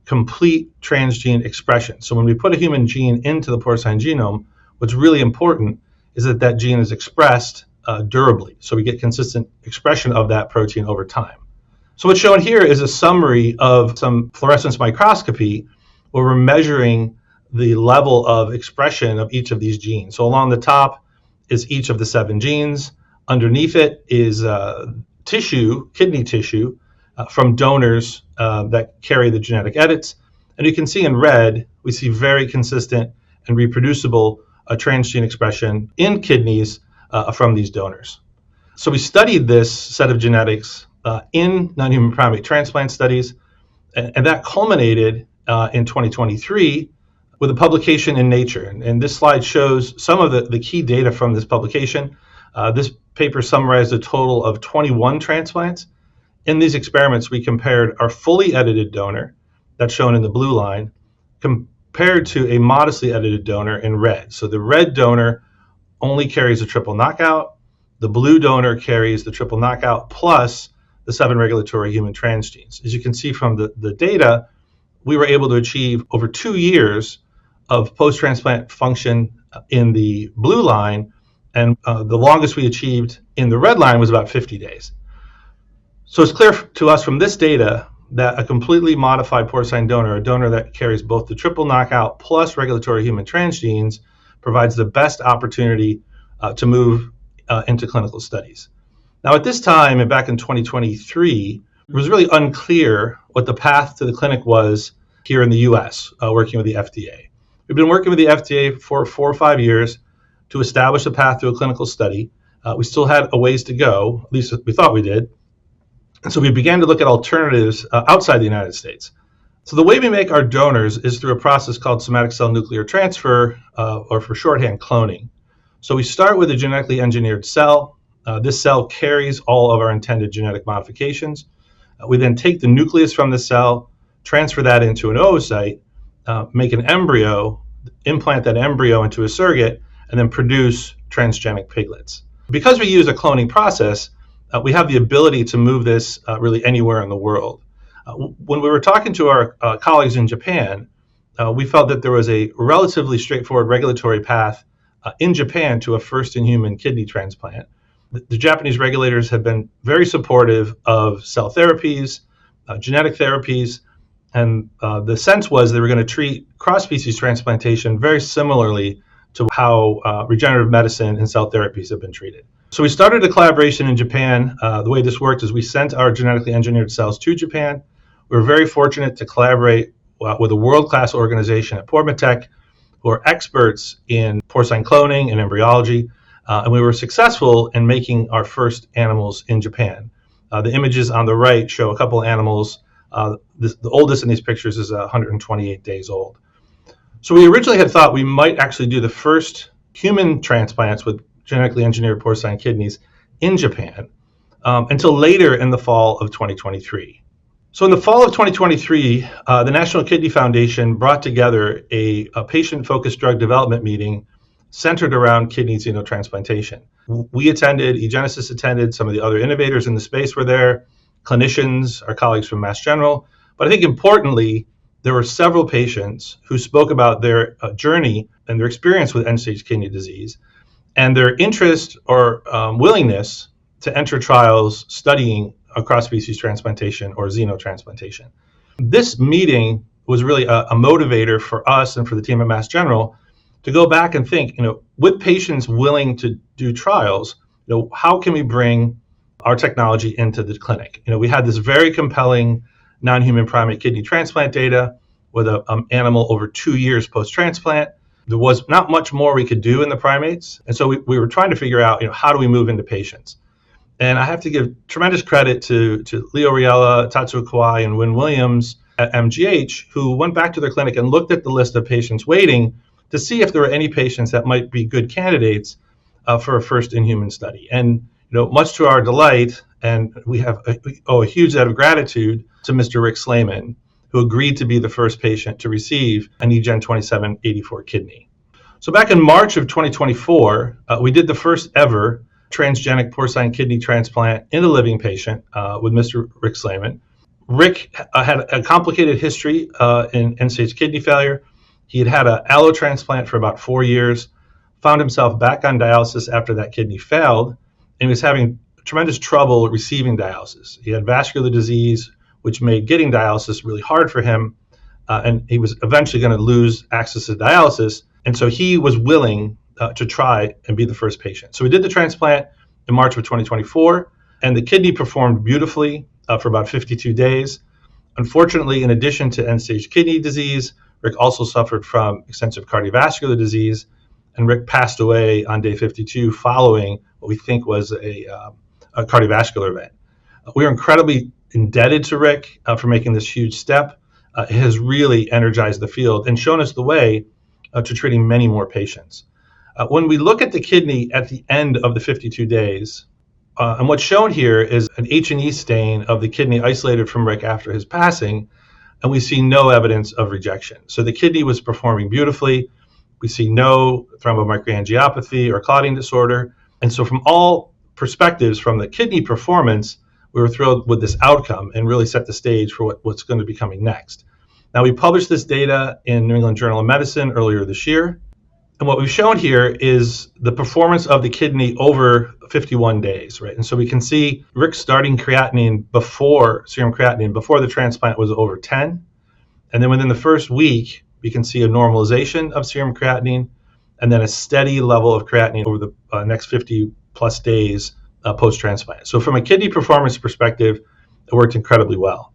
complete transgene expression. So when we put a human gene into the porcine genome, what's really important is that that gene is expressed durably. So we get consistent expression of that protein over time. So what's shown here is a summary of some fluorescence microscopy where we're measuring the level of expression of each of these genes. So along the top is each of the 7 genes. Underneath it is tissue, kidney tissue, from donors that carry the genetic edits. And you can see in red, we see very consistent and reproducible transgene expression in kidneys from these donors. So we studied this set of genetics in non-human primate transplant studies, and that culminated in 2023 with a publication in Nature. And this slide shows some of the key data from this publication. This paper summarized a total of 21 transplants. In these experiments, we compared our fully edited donor, that's shown in the blue line, compared to a modestly edited donor in red. So the red donor only carries a triple knockout. The blue donor carries the triple knockout plus the 7 regulatory human transgenes. As you can see from the data, we were able to achieve over 2 years of post-transplant function in the blue line, and the longest we achieved in the red line was about 50 days. So it's clear to us from this data that a completely modified porcine donor, a donor that carries both the triple knockout plus regulatory human transgenes, provides the best opportunity to move into clinical studies. Now, at this time, and back in 2023, it was really unclear what the path to the clinic was here in the US, working with the FDA. We've been working with the FDA for 4 or 5 years to establish a path to a clinical study. We still had a ways to go, at least we thought we did. And so we began to look at alternatives outside the United States. So the way we make our donors is through a process called somatic cell nuclear transfer, or for shorthand, cloning. So we start with a genetically engineered cell. This cell carries all of our intended genetic modifications. We then take the nucleus from the cell, transfer that into an oocyte, make an embryo, implant that embryo into a surrogate, and then produce transgenic piglets. Because we use a cloning process, we have the ability to move this really anywhere in the world. When we were talking to our colleagues in Japan, we felt that there was a relatively straightforward regulatory path in Japan to a first-in-human kidney transplant. The Japanese regulators have been very supportive of cell therapies, genetic therapies, and the sense was they were going to treat cross-species transplantation very similarly to how regenerative medicine and cell therapies have been treated. So we started a collaboration in Japan. The way this worked is we sent our genetically engineered cells to Japan. We were very fortunate to collaborate with a world-class organization at Pormatech, who are experts in porcine cloning and embryology, and we were successful in making our first animals in Japan. The images on the right show a couple of animals. The oldest in these pictures is 128 days old. So we originally had thought we might actually do the first human transplants with genetically engineered porcine kidneys in Japan until later in the fall of 2023. So in the fall of 2023, the National Kidney Foundation brought together a patient-focused drug development meeting centered around kidney xenotransplantation. We attended, eGenesis attended, some of the other innovators in the space were there, clinicians, our colleagues from Mass General, but I think importantly, there were several patients who spoke about their journey and their experience with end-stage kidney disease and their interest or willingness to enter trials studying a cross-species transplantation or xenotransplantation. This meeting was really a motivator for us and for the team at Mass General to go back and think, with patients willing to do trials, how can we bring our technology into the clinic? We had this very compelling non-human primate kidney transplant data with an animal over 2 years post-transplant. There was not much more we could do in the primates. And so we were trying to figure out, how do we move into patients? And I have to give tremendous credit to Leo Riella, Tatsuo Kawai, and Wynn Williams at MGH, who went back to their clinic and looked at the list of patients waiting to see if there were any patients that might be good candidates for a first-in-human study. And much to our delight, and we owe a huge debt of gratitude to Mr. Rick Slayman, who agreed to be the first patient to receive an eGen 2784 kidney. So back in March of 2024, we did the first ever transgenic porcine kidney transplant in a living patient with Mr. Rick Slayman. Rick had a complicated history in end-stage kidney failure. He had an allo transplant for about 4 years, found himself back on dialysis after that kidney failed, and he was having tremendous trouble receiving dialysis. He had vascular disease, which made getting dialysis really hard for him, and he was eventually going to lose access to dialysis, and so he was willing to try and be the first patient. So we did the transplant in March of 2024, and the kidney performed beautifully for about 52 days. Unfortunately, in addition to end-stage kidney disease, Rick also suffered from extensive cardiovascular disease, and Rick passed away on day 52 following what we think was a cardiovascular event. We are incredibly indebted to Rick for making this huge step. It has really energized the field and shown us the way to treating many more patients. When we look at the kidney at the end of the 52 days, and what's shown here is an H&E stain of the kidney isolated from Rick after his passing, and we see no evidence of rejection. So the kidney was performing beautifully. We see no thrombomicroangiopathy or clotting disorder. And so from all perspectives, from the kidney performance, we were thrilled with this outcome and really set the stage for what's going to be coming next. Now, we published this data in New England Journal of Medicine earlier this year. And what we've shown here is the performance of the kidney over 51 days, right? And so we can see Rick starting creatinine serum creatinine before the transplant was over 10. And then within the first week, we can see a normalization of serum creatinine and then a steady level of creatinine over the next 50 plus days post-transplant. So from a kidney performance perspective, it worked incredibly well.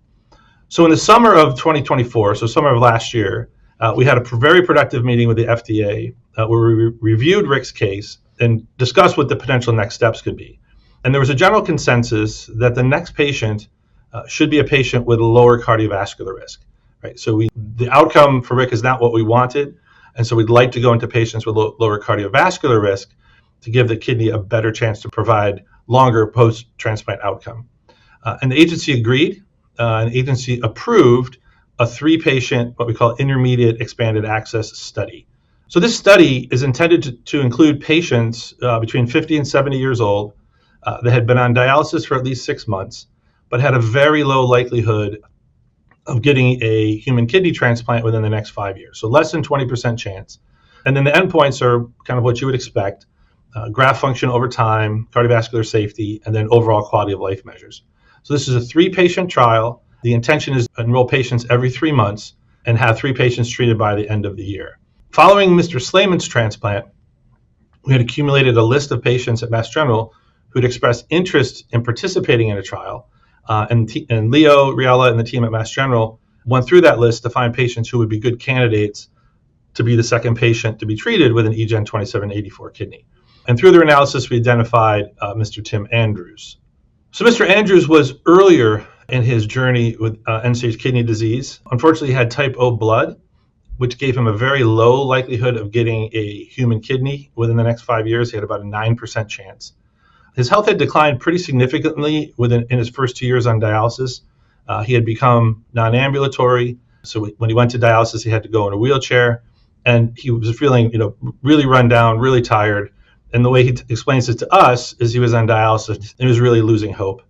So in the summer of 2024, so summer of last year, we had a very productive meeting with the FDA where we reviewed Rick's case and discussed what the potential next steps could be. And there was a general consensus that the next patient should be a patient with a lower cardiovascular risk, right? So the outcome for Rick is not what we wanted. And so we'd like to go into patients with lower cardiovascular risk to give the kidney a better chance to provide longer post-transplant outcome. And the agency agreed, and the agency approved a 3-patient, what we call intermediate expanded access study. So this study is intended to include patients between 50 and 70 years old that had been on dialysis for at least 6 months, but had a very low likelihood of getting a human kidney transplant within the next 5 years. So less than 20% chance. And then the endpoints are kind of what you would expect, graft function over time, cardiovascular safety, and then overall quality of life measures. So this is a 3-patient trial. The intention is to enroll patients every 3 months and have 3 patients treated by the end of the year. Following Mr. Slayman's transplant, we had accumulated a list of patients at Mass General who'd expressed interest in participating in a trial. And Leo, Riella, and the team at Mass General went through that list to find patients who would be good candidates to be the second patient to be treated with an eGen 2784 kidney. And through their analysis, we identified Mr. Tim Andrews. So Mr. Andrews was earlier in his journey with end-stage kidney disease. Unfortunately, he had type O blood, which gave him a very low likelihood of getting a human kidney within the next 5 years. He had about a 9% chance. His health had declined pretty significantly in his first 2 years on dialysis. He had become non-ambulatory. So when he went to dialysis, he had to go in a wheelchair, and he was feeling, really run down, really tired. And the way he explains it to us is he was on dialysis and he was really losing hope.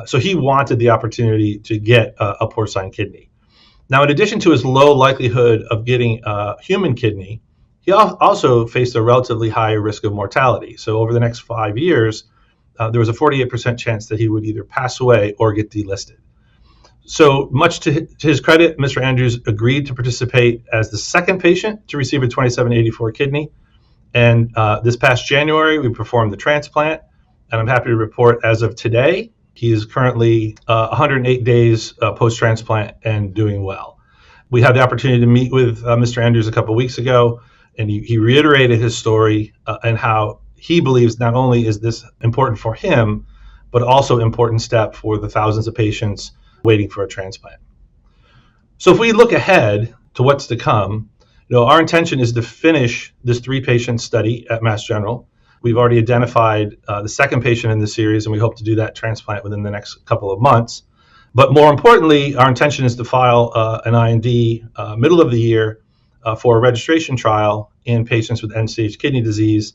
So he wanted the opportunity to get a porcine kidney. Now, in addition to his low likelihood of getting a human kidney, he also faced a relatively high risk of mortality. So over the next 5 years, there was a 48% chance that he would either pass away or get delisted. So much to his credit, Mr. Andrews agreed to participate as the second patient to receive a 2784 kidney. And this past January, we performed the transplant. And I'm happy to report as of today, he is currently 108 days post-transplant and doing well. We had the opportunity to meet with Mr. Andrews a couple of weeks ago, and he reiterated his story and how he believes not only is this important for him, but also important step for the thousands of patients waiting for a transplant. So if we look ahead to what's to come, our intention is to finish this 3-patient study at Mass General. We've already identified the second patient in the series, and we hope to do that transplant within the next couple of months. But more importantly, our intention is to file an IND middle of the year for a registration trial in patients with end-stage kidney disease.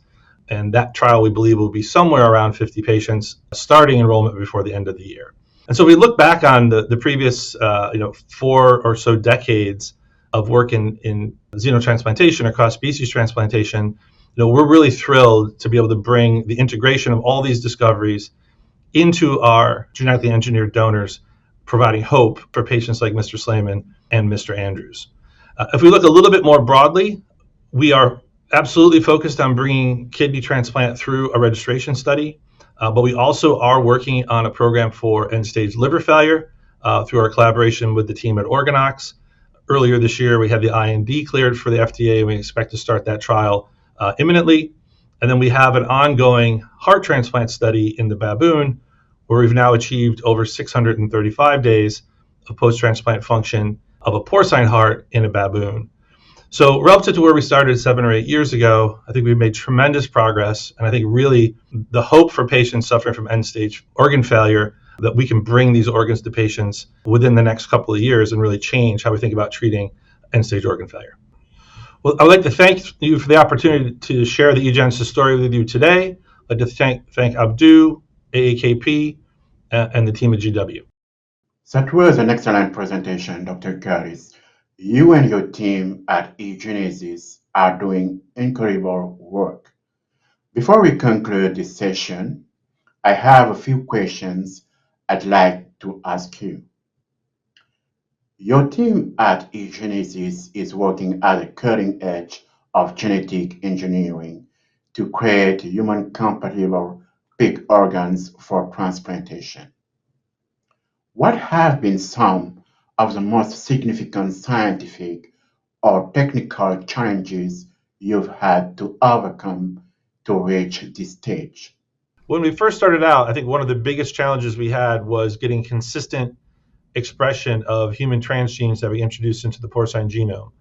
And that trial, we believe, will be somewhere around 50 patients, starting enrollment before the end of the year. And so we look back on the previous 4 or so decades of work in xenotransplantation or cross-species transplantation. We're really thrilled to be able to bring the integration of all these discoveries into our genetically engineered donors, providing hope for patients like Mr. Slayman and Mr. Andrews. If we look a little bit more broadly, we are absolutely focused on bringing kidney transplant through a registration study, but we also are working on a program for end-stage liver failure through our collaboration with the team at Organox. Earlier this year, we had the IND cleared for the FDA, and we expect to start that trial imminently. And then we have an ongoing heart transplant study in the baboon, where we've now achieved over 635 days of post-transplant function of a porcine heart in a baboon. So relative to where we started 7 or 8 years ago, I think we've made tremendous progress. And I think really the hope for patients suffering from end-stage organ failure, that we can bring these organs to patients within the next couple of years and really change how we think about treating end-stage organ failure. Well, I'd like to thank you for the opportunity to share the eGenesis story with you today. I'd like to thank Abdou, AAKP, and the team at GW. That was an excellent presentation, Dr. Curtis. You and your team at eGenesis are doing incredible work. Before we conclude this session, I have a few questions I'd like to ask you. Your team at eGenesis is working at the cutting edge of genetic engineering to create human-compatible pig organs for transplantation. What have been some of the most significant scientific or technical challenges you've had to overcome to reach this stage? When we first started out, I think one of the biggest challenges we had was getting consistent expression of human transgenes that we introduced into the porcine genome.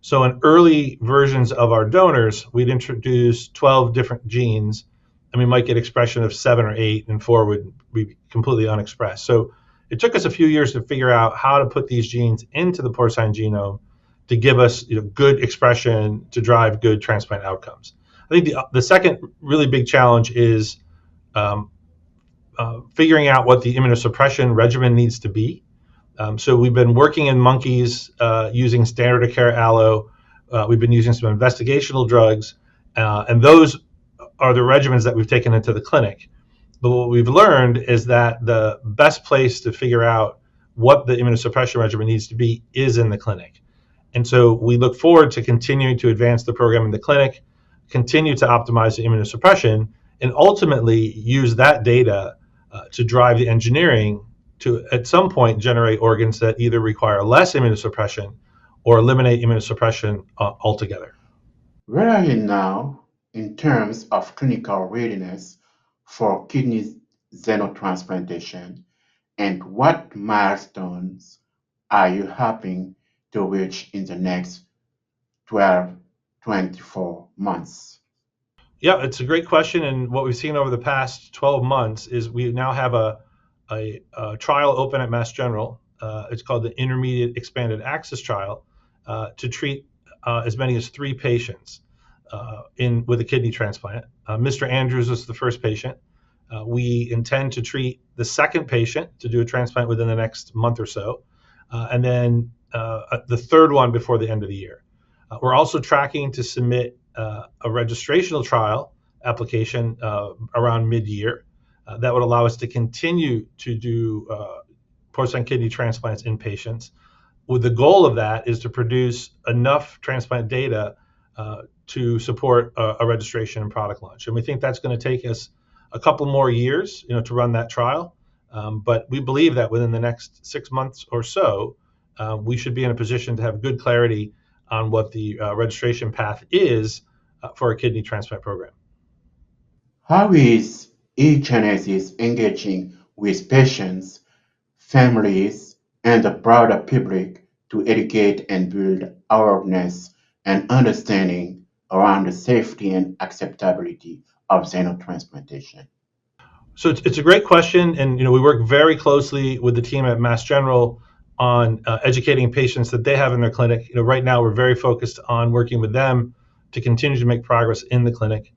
So in early versions of our donors, we'd introduce 12 different genes, and we might get expression of 7 or 8, and 4 would be completely unexpressed. So it took us a few years to figure out how to put these genes into the porcine genome to give us good expression to drive good transplant outcomes. I think the second really big challenge is figuring out what the immunosuppression regimen needs to be. So we've been working in monkeys using standard of care allo. We've been using some investigational drugs, and those are the regimens that we've taken into the clinic. But what we've learned is that the best place to figure out what the immunosuppression regimen needs to be is in the clinic. And so we look forward to continuing to advance the program in the clinic, continue to optimize the immunosuppression, and ultimately use that data to drive the engineering to, at some point, generate organs that either require less immunosuppression or eliminate immunosuppression altogether. Where are you now in terms of clinical readiness for kidney xenotransplantation, and what milestones are you hoping to reach in the next 12, 24 months? Yeah, it's a great question. And what we've seen over the past 12 months is we now have a trial open at Mass General. It's called the Intermediate Expanded Access Trial to treat as many as 3 patients with a kidney transplant. Mr. Andrews was the first patient. We intend to treat the second patient to do a transplant within the next month or so, and then the third one before the end of the year. We're also tracking to submit a registrational trial application around mid-year that would allow us to continue to do porcine kidney transplants in patients. With the goal of that is to produce enough transplant data to support a registration and product launch. And we think that's going to take us a couple more years, to run that trial. But we believe that within the next 6 months or so, we should be in a position to have good clarity on what the registration path is for a kidney transplant program. How is eGenesis engaging with patients, families, and the broader public to educate and build awareness and understanding around the safety and acceptability of xenotransplantation? So it's a great question, and we work very closely with the team at Mass General on educating patients that they have in their clinic. Right now we're very focused on working with them to continue to make progress in the clinic.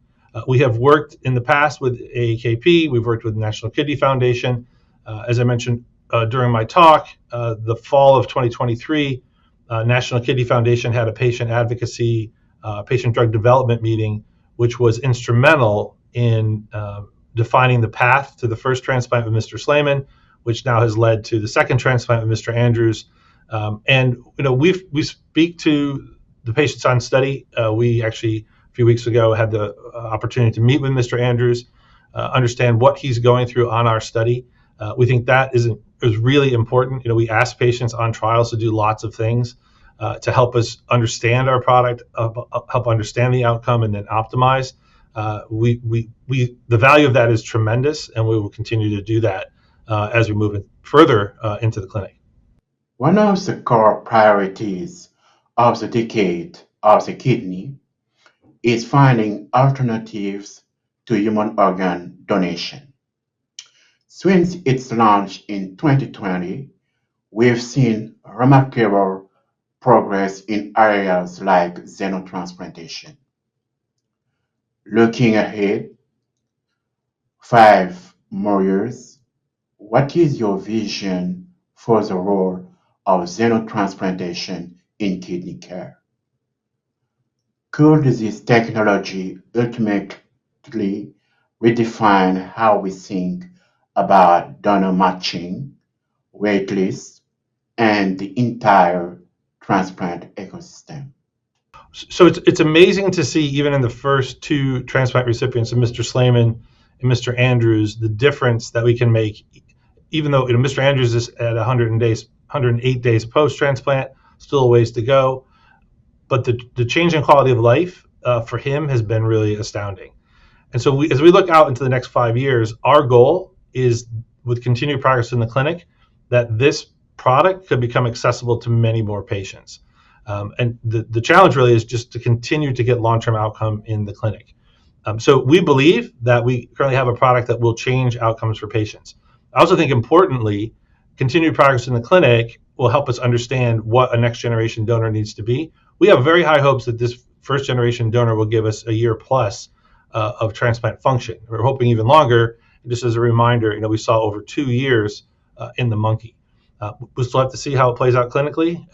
We have worked in the past with AAKP. We've worked with the National Kidney Foundation. As I mentioned during my talk, the fall of 2023, National Kidney Foundation had a patient advocacy, patient drug development meeting, which was instrumental in defining the path to the first transplant with Mr. Slayman, which now has led to the second transplant with Mr. Andrews. And we speak to the patients on study. We actually a few weeks ago had the opportunity to meet with Mr. Andrews, understand what he's going through on our study. We think that is really important. We ask patients on trials to do lots of things to help us understand our product, help understand the outcome, and then optimize. The value of that is tremendous, and we will continue to do that as we move further into the clinic. One of the core priorities of the decade of the kidney is finding alternatives to human organ donation. Since its launch in 2020, we've seen remarkable progress in areas like xenotransplantation. Looking ahead, 5 more years, what is your vision for the role of xenotransplantation in kidney care. Could this technology ultimately redefine how we think about donor matching, wait lists, and the entire transplant ecosystem? So it's amazing to see, even in the first two transplant recipients of Mr. Slayman and Mr. Andrews, the difference that we can make. Even though Mr. Andrews is at 108 days post-transplant, still a ways to go, but the change in quality of life for him has been really astounding. And so as we look out into the next 5 years, our goal is, with continued progress in the clinic, that this product could become accessible to many more patients. And the challenge really is just to continue to get long-term outcome in the clinic. So we believe that we currently have a product that will change outcomes for patients. I also think, importantly, continued progress in the clinic will help us understand what a next generation donor needs to be. We have very high hopes that this first generation donor will give us a year plus of transplant function. We're hoping even longer. Just as a reminder, we saw over 2 years in the monkey. We'll still have to see how it plays out clinically,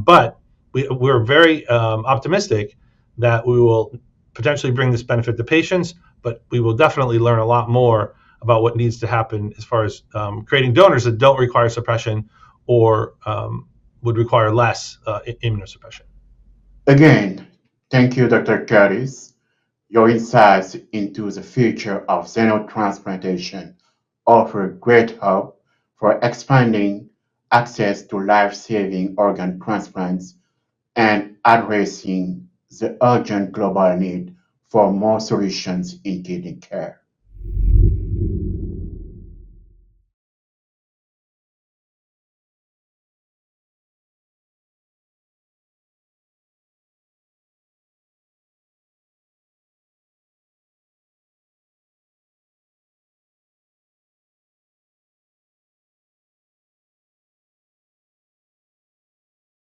but we're very optimistic that we will potentially bring this benefit to patients, but we will definitely learn a lot more about what needs to happen as far as creating donors that don't require suppression or would require less immunosuppression. Again, thank you, Dr. Curtis. Your insights into the future of xenotransplantation offer great hope for expanding access to life-saving organ transplants and addressing the urgent global need for more solutions in kidney care.